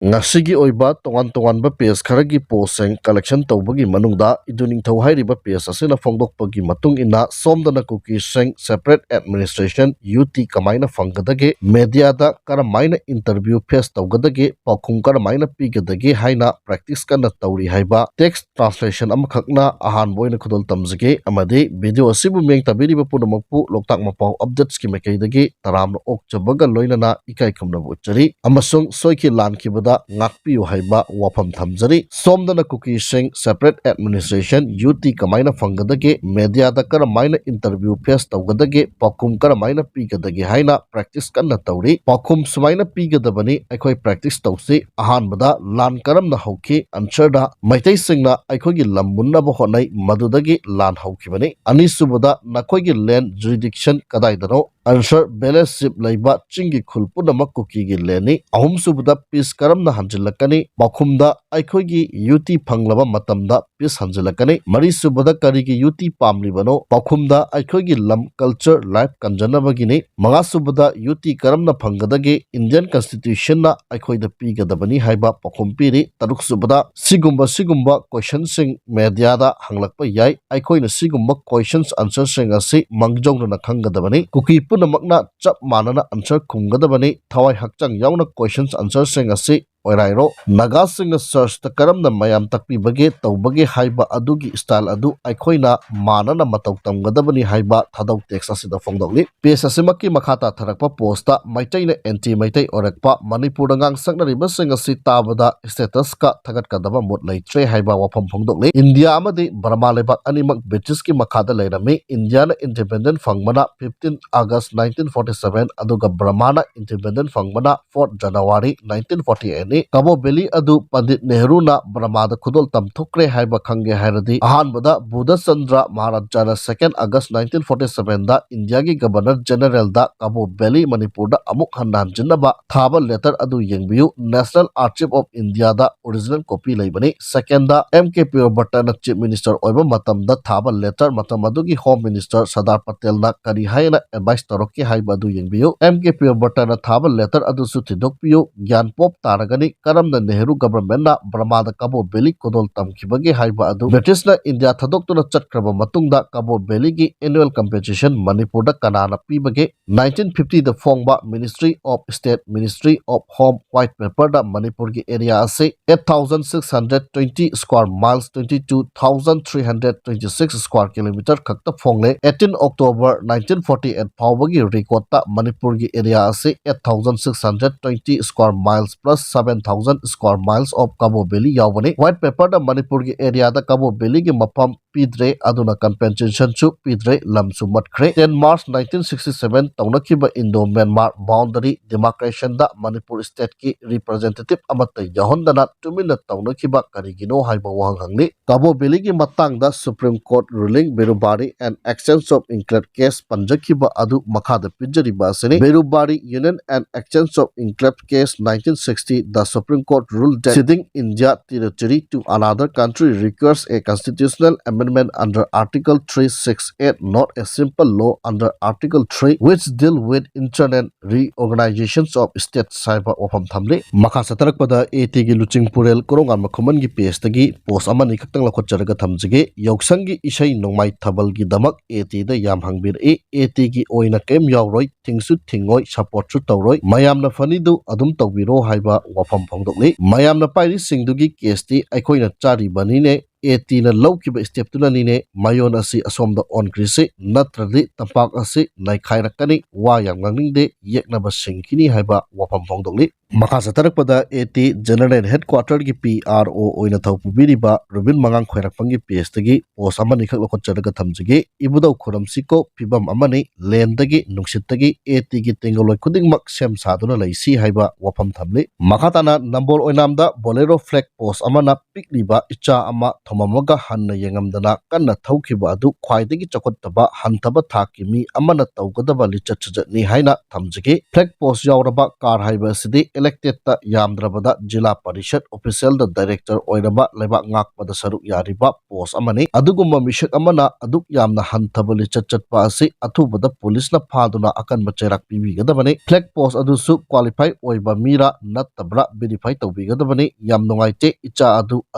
Ngasigi oiba tongan page kharagi poseng collection tawbagi manungda iduningthau hairiba page asina phongdokpagi matung ina somdana Kuki seng separate administration UT kamaina fangadage media da karamaina interview face tawgadage Paokhum karamaina pigadage haina practice kana tawri haiba text translation amakhakna ahan boina khudol tamjage amade video asibu meng tabiriba punamakpu loktak mapau updates ki mekaidage taramna okchabaga loinana ikai khumna buchari amasung soiki lankibada ngakpiu haiba wafam thamjari somdana Kuki seng separate administration UT kamaina fangadage media da karamaina interview face tawgadage Paokhum karamaina pigadage haina practice kanna tawri Paokhum sumaina pigadabani aikhoi practice tawsi ahanbada lan karamna hauki answer da maitai singna aikogi lammunna ba honai madudagi lan haukibani anisubada nakoigi land jurisdiction kadaidano answer balance ship laiba chingi khulpuna Kuki gi leni ahumsubada peace karamna hanjilakani Paokhumda aikogi UT phanglaba matamda peace hanjilakani marisubada karigi UT pamlibano Paokhumda aikogi lam culture life kanjanabagini mangasubada UT karamna phangadage Indian constitution na aikoida pigadabani haiba Paokhum piri taruksubada sigumba question sing media da hanglakpa yai aikoina sigumba questions answer sing asi mangjongna khangadabani Kuki punamakna chap manana answer khumgadabani thawai hakchang yauna questions answer sing asi oirairo naga sing search ta karamna mayam takpi bage tawbage haiba adugi style adu aikoina manana matau tamgadabani haiba thadau text asida phongdokli page asimaki makhata tharakpa posta maitaina anti maitai orakpa manipur ngang saknariba sing asi tabada status ka thagat kadaba mot leitre haiba wafam phongdokli India amadi Burma lebak animak British ki makhada leirami India na independent phangmana 15 August 1947 aduga Burma na independent phangmana 4 January 1948 Cabo Valley adu Pandit Nehru na Burma da khudol tam Toukhre haiba khange hairadi ahanbada Buddha Chandra Maharaj na 2 August 1947 da India gi Governor General da Cabo Valley Manipur da amuk handan jinnaba thaba letter adu yengbiyu National Archive of India da original copy leibani second da MK Pure Button Chief Minister oiba matam da thaba letter matam adu gi Home Minister Sardar Patel na kari haina advice taroki haiba adu yengbiyu MK Pure Button na thaba letter adu su thidokpiyu gyan pop taragani karamna Nehru government na Burma da Cabo Valley kodol tamkibage haiba adu British na India thadokuna chatkraba matungda Cabo Valley gi annual compensation Manipur da kanana pibage 1950 da fongba Ministry of State Ministry of Home white paper da Manipur gi area ase 8620 square miles 22,326 square kilometer khakta fongle 18 October 1948 phawbagi record ta Manipur gi area ase 8620 square miles plus 7,000 square miles of Cabo Valley yawani white paper da Manipur gi area da Cabo Valley gi mapam pidre aduna compensation chu pidre lamsu matkhre 10 March 1967 tawnakiba Indo-Myanmar boundary demarcation da Manipur state ki representative amata yahondana tumina tawnakiba karigino haiba wahanghangni Cabo Valley gi matang da Supreme Court ruling Berubari and exchange of include case panjakiba adu makhada pijariba asini Berubari Union and exchange of include case 1960 the Supreme Court ruled that ceding India territory to another country requires a constitutional amendment under Article 368, not a simple law under Article 3, which deal with internal reorganizations of states. Haiba wafam thamli makha satarakpada AT gi luching purel korongan makhuman gi page tagi post amani khaktang lakhotjaraga thamjige yausangi isai nongmai thabal gi damak AT da yam hangbir AT gi oina kem yawroi thingsu thingoi support chu tawroi mayamna fanidu adum tawbiro haiba wafam phongdokli mayamna pairi singdugi case ti aikoina chari banine AT na lawkiba step tunanine mayon asi asomda on krisi natradi tampak asi naikhairakkani wa yangnangde yeknaba singkini haiba wafam phongdokli makha satarakpada AT general headquarter gi PRO oina thawpubiriba Rubin Mangang khoirakpangi page tagi post amani khak lokhotjaraga thamjige ibudau khoramsiko pibam amani lendagi nungsittagi AT gi tengoloi khudingmak sem saduna leisi haiba wafam thamli makhatana nambol oinamda bolero flag post amana pikliba icha ama thomamaga hanna yengamdana kanna thaukiba adu khwaidagi chakottaba hantaba thakimi amana tawgadaba lichachjatni haina thamjige flag post yawraba car haiba sidi elected yamdrabada jila parishad official da director oiraba leibak ngakpada saruk yariba post amani adugumba mishak amana aduk yamna hantabali chatchatpa asi athubada police na phaduna akan bacherak pibigadabani flag post adusu qualify oiba mira nattabra verify tawbigadabani yam nungaite icha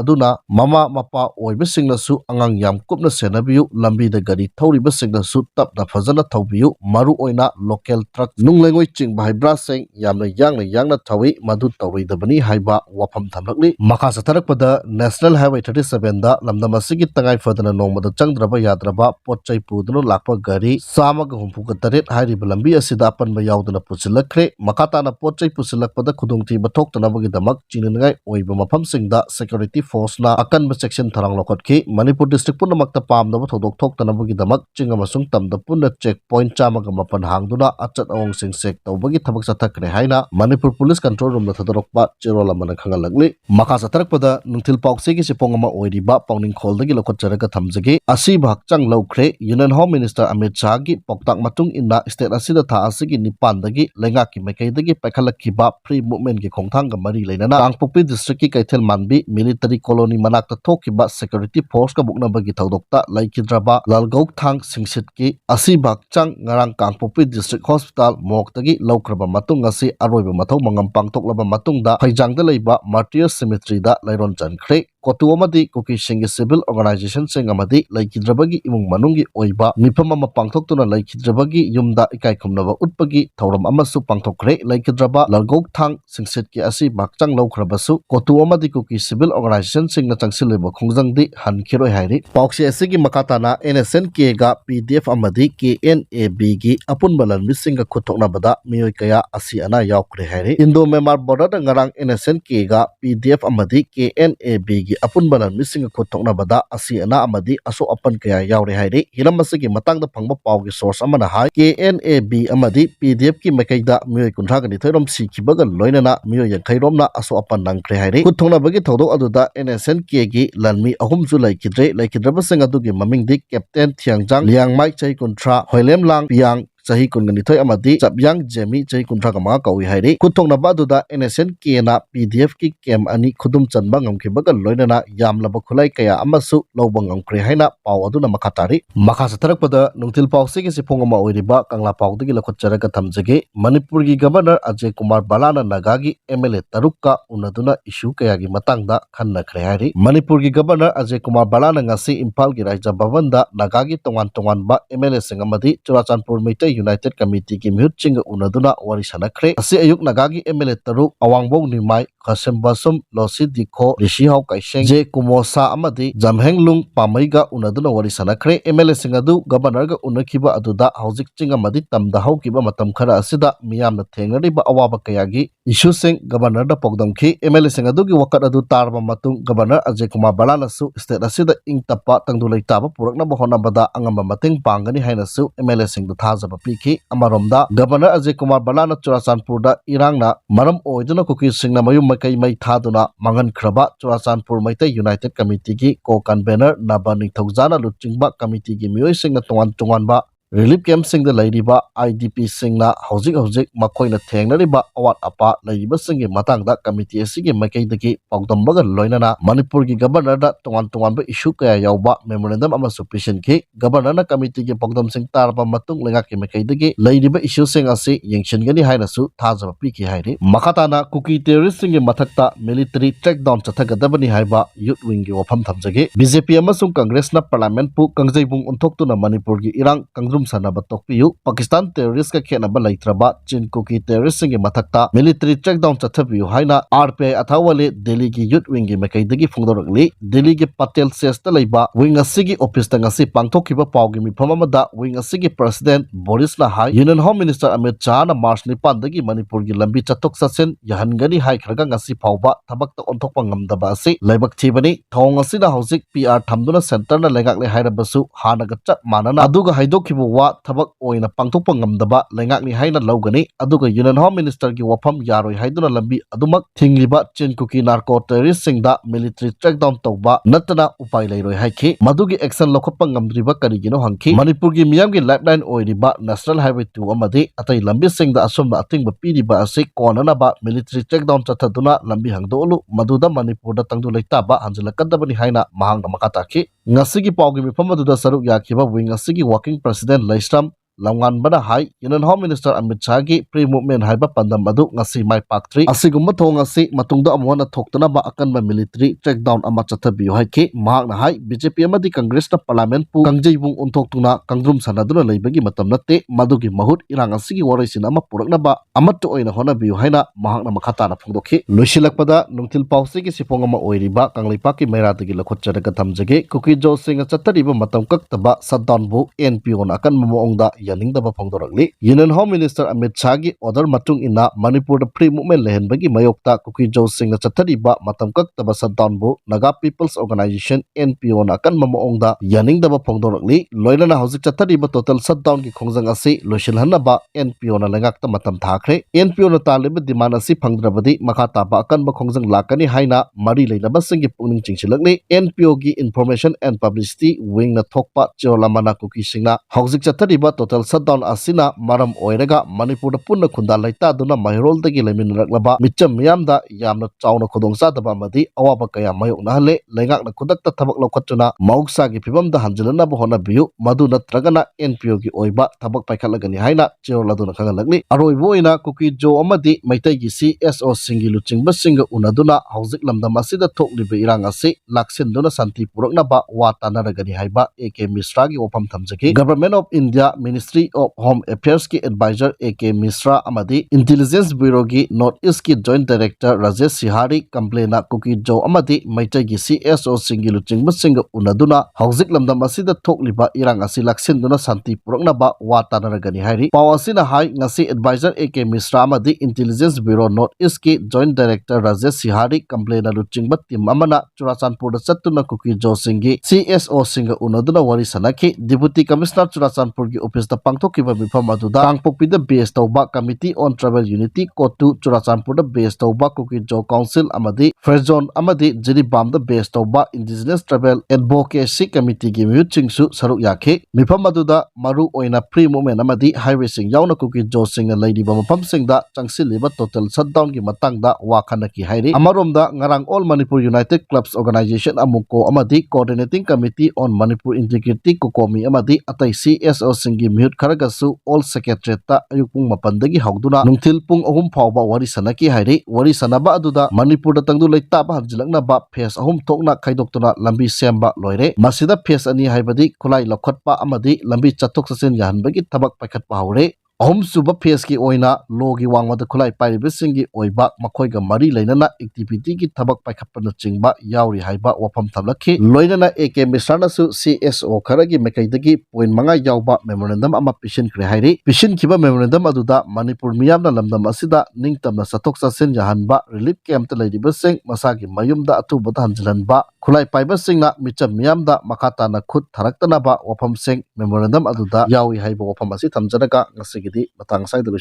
aduna mama mapa oibasingnasu angang yam kupna senabiyu lambi da gari thawribasingnasu tapna fazana thawbiyu maru oina local truck nunglengoi chingba haibra seng yamna yangna thawi madu tawridabani haiba wafam thamlakli maka satharakpada national highway 37 da lamdam asigi tangai fadana nongmada changdraba yadraba potchai puduna lakpa gari samaga humpuga taret hairiba lambi asida apanba yaudana pusilakre makatana potchai pusilakpada khudungthiba thoktanabagi damak chiningai oiba mafamsingda security force na akanba section tharang lokotki manipur district punamakta pamdaba thodok thoktanabagi damak chingamasung tamda punna checkpoint chamaga mapan hangduna achat awong sing sek tawbagi thabak sathakre haina manipur police control room da thadorokpa cherola mana khangalagli maka satharakpada nungthil pauksegi sipongama oiriba pawning kholdagi lokotjaraga thamjage asi bhakchang laukhre union home minister amit shah gi poktak matung inna state asida tha asigi nipandagi lengaki mekaidagi paikhalakkiba free movement gi khongthangga mari leinana angpokpi district ki kaithel manbi military colony manakta thokiba security force ka buknabagi thodokta laikidraba lalgok thang singsit ki asi bhakchang ngarang kangpokpi district hospital moktagi laukraba matung asi aroiba mathau mangam pangtoklaba matungda phaijangda leiba martyr cemetery da lairon chankhre kotu amadi Kuki Singi civil organization sing amadi laikidrabagi imung manungi oiba mifam ama pangthoktuna laikidrabagi yumda ikai khumnaba utpagi thauram amasu pangthokre laikidraba lalgok thang singset ki asi bakchang laukhrabasu kotu amadi Kuki civil organization sing na changsileba khongjangdi hankhiroi hairi paukse asigi makatana NSNK ga PDF amadi KNAB gi apun balan misinga khuthokna bada miyoi kaya asi ana yaukre hairi Indo Myanmar border da ngarang NSNK ga PDF amadi KNAB gi apun balan misinga khuthokna bada asi ana amadi aso apan kaya yaure hairi hiram asigi matangda phangba pawgi source amana hai KNAB amadi PDF ki makaida miyoi kunthra gani thoirom sikhibaga loinana miyoi yankhairom na aso apan nangkhre hairi khuthokna bagi thodok aduda NSNK gi lanmi ahum ju laikidraba sing adugi mamingdi captain thiangjang liangmai chai kunthra hoilem lang piang Sahi kungani thoy amadi chabyang jemi chai kunthra kama kawi hairi kuthokna baduda NSNK na PDF ki kem ani khudum chanba ngamkhibaga loinana yamlaba khulai kaya amasu lobang ngamkre haina paw aduna makhatari makha satharakpada nungthil pawse ki sifongama oiriba kangla pawdagi lakhotcharaga thamjage manipur gi governor Ajay Kumar Balana naga gi MLA tarukka unaduna issue kaya gi matangda khanna khre hairi manipur gi governor Ajay Kumar Balana ngasi Imphal gi Raija Bhavan da naga gi tongan ba MLA singamadi Churachandpur Meite United Committee ki mihut chinga unaduna wari sanakhre asi ayuk nagagi MLA taruk awangbong nimai khasembasum losi dikho rishi hau kaiseng je kumosa amadi jamhenglung pamaiga unaduna wari sanakhre MLA singadu governor ga unakhiba aduda hojik chinga madi tamda haukiba matam khara asida miyamna thengnariba awaba kayagi issue sing governor da pogdamkhi MLA singadu gi wakat adu tarba matung governor Ajay Kumar Balana su state asida ingtapa tangdulai taba purakna bahona bada angamba mateng pangani haina su MLA singdu thajaba piki amaromda governor Ajay Kumar Balana Churachandpur da irangna maram oiduna Kuki singna mayum makai mai thaduna mangan khraba Churachandpur Meite United Committee ki co-convener Nabani Thaujana Luchingba Committee ki miyoi singna tongan ba relief camp sing da lairiba IDP singna hojik makoina thengnariba awat apa lairiba singi matangda committee asigi makaidagi pawdambaga loinana manipur gi governor da tongan ba issue kaya yawba memorandum ama submission ki governor na committee gi pawdam sing tarba matung lengaki makaidagi lairiba issue sing asi yengshingani haina su thajaba piki hairi makatana Kuki terrorist singi mathakta military crackdown chathagadabani haiba youth wing gi wafam thamjage BJP amasung congress na parliament pu kangjaibung unthoktuna manipur gi irang kangdrum sanaba tokpiyu Pakistan terrorist ka khenaba laitraba Chin Kuki terrorist singi mathakta military crackdown chathabiyu haina RPI athawale Delhi gi youth wing gi makaidagi phongdoragli Delhi gi Patel Sesta leiba wing asigi office ta ngasi pangthokhiba pawgi mifam amada wing asigi president Boris na hai Union Home Minister Amit Shah na March 9 dagi Manipur gi lambi chatok sasen yahangani hai khraga ngasi phawba thabakta onthokpa ngamdaba asi laibak thibani thong asina hojik PR thamduna center na lengakle hairabasu hanaga chat manana aduga haidokhibu वा थबक ओइना पांथोकपा ngamdaba लेंगाकनि हाइना लौगनी अदुगा union home minister की वफम यारोइ हाइदुना लंबी अदुमक थिंगलिबा चीन cookie narco terrorist सिंगदा military ट्रैकडाउन तौबा नतना उपाय लेiroi हाइखि मदुगी action लौखपा ngamdriba करिगिनो हंखि Manipur की मियाम की lifeline ओइरिबा national highway 2 अमदि अतै लंबी सिंगदा असुमना अतिंगबा पीरिबा असि कोननबा मिलिट्री ट्रैकडाउन चथदुना लंबी हंगदोलु मदुदा मणिपुरदा तंगदु लेताबा हंजलकदबनि हाइना महांगना मकाताखि ngasi ki pawgi mifam aduda saruk yakiba wing asigi working president Leisram lamnganbana hai Union Home Minister Amit Shah gi pre-movement haiba pandam adu ngasi mai paktri asigumba thong asi matungda amwana thoktana ba akanba military trackdown ama chathabiyu hai ki mahakna hai BJP amadi Congress na parliament pu kangjeibung unthoktuna kangdrum sanaduna leibagi matam natte madugi mahut irang asigi waraisin ama purakna ba amattu oina honabiyu haina mahakna makhata na phongdokhi loisilakpada nungthil pawsi gi sipong ama oiriba kanglaipa ki mairatagi lakhotcharaga thamjage Kuki jo singa chatariba matam kaktaba shutdown bu NPO na akan mamoongda yaningdaba phongdorakli Union Home Minister Amit Shah gi order matung ina Manipur da free movement lehenbagi mayokta Kuki jo singa chatariba matam kaktaba shutdown bu Naga People's Organization NPO na akan mamoongda yaningdaba phongdorakli loinana hojik chatariba total shutdown gi khongjang asi loisilhanaba NPO na lengakta matam thakre NPO na taliba demand asi phangdrabadi makhata ba akan ba khongjang lakani haina mari leinaba singi pungning chingsilakni NPO gi information and publicity wing na thokpa cholamana Kuki singna hojik chatariba total shutdown asina marm oiraga Manipur da punna khunda laita duna mairol dagi leminraklaba micham miyamda yamna chauna khodongsa daba madi awaba kaya mayokna hale lengak na kudakta thabak lokhatuna mauksa gi phibamda hanjilana ba hona biyu madu natragana NPO gi oiba thabak paikhalagani haina cheroladuna khangalagni aroiboina Kuki jo amadi maitai gi CSO singi luchingba singa unaduna hojik lamdam asida thoklibe irang ase laksinduna santi purakna ba wa tanaragani haiba AK Misra gi wafam thamjagi Government of India Ministry of Home Affairs की adviser AK Mishra अमदी intelligence bureau की north east की joint director Rajesh Sihari कंप्लेना कुकी जो अमदी मैचै की CSO सिंगी लुचिंग सिंग उनदुना हौजिक लमदम असिदा थोकलिबा इरांग असि लाक्सिनदुना शांति पुरकनबा वा तानरगनि हाइरि पाव असिना हाइ ngasi एडवाइजर AK मिश्रा अमदी इंटेलिजेंस ब्यूरो नॉर्थ ईस्ट की जॉइंट डायरेक्टर राजेश सिहारी कंप्लेना लुचिंग टीम अमना चुराचानपुर चत्तुना कुकी जो सिंगी CSO सिंग उनदुना वरी सनखि डिप्टी कमिश्नर चुराचानपुर की ऑफिस दा पांगथोकिबा मिफम अदुदा कांगपोकपीदा बेस तौबा कमिटी ऑन ट्राइबल यूनिटी कोटू चुराचानपुरदा बेस तौबा कुकी जो काउंसिल अमदी फ्रेजोन अमदी जिरीबामदा बेस तौबा इंडिजिनस ट्राइबल एडवोकेसी कमिटी की मिहुतसिंगसु सरुक याखे मिफम अदुदा मरु ओइना फ्री मूवमेंट अमदी हाईवे सिंग यावना कुकी जो सिंग लैरिबा मफमसिंगदा चंगसिलिबा टोटल शटडाउन की मतंगदा वाखनकी हाइरि अमरोमदा ngarang all Manipur united clubs organisation अमुको अमदी coordinating committee on Manipur integrity COCOMI अमदी अतै CSO सिंगी मिहुत खरगसु ऑल सेक्रेटरीता अयुक पुंग मपनदगी हौदुना नुंथिल पुंग अहुम फावबा वरी सनकी हाइरि वरी सनबा अदुदा मणिपुर दा तंगदु लेताबा हंजिलकनबा फेस अहुम थोकना खाइदोक्तुना लंबी सेमबा लोइरे मसिदा फेस अनि हाइबदी खुलाई लखटपा अमदी लंबी चथोक चसिन याहनबगी थबक पाइखटपा हौरे अहुम सुबह फेस की ओइना लोगी वांगमद खुलाई पाइरिबसिंगी ओइबा मखोइगा मरी लेनना एक्टिविटी की थबक पाइखटपन चिंगबा यावरी हाइबा वफम थमलखि लोइनना AK मिश्रानसु CSO खरगी मेकैदगी पॉइंट मंगा यावबा मेमोरेंडम अमा पिशन क्रे हाइरि पिशन खिबा मेमोरेंडम अदुदा मणिपुर मियामना लमदम असिदा निंगतमना सतोक ससिन याहनबा रिलीफ कैंप लैरिबसिंग मसागी मयुमदा अथुबदा हंजलनबा खुलाई पाइबसिंगना मिचम मियामदा मखाताना खुद थरक्तनबा वफमसिंग मेमोरेंडम अदुदा यावी हाइबा वफम असि थमजरगा ngasi matang sai da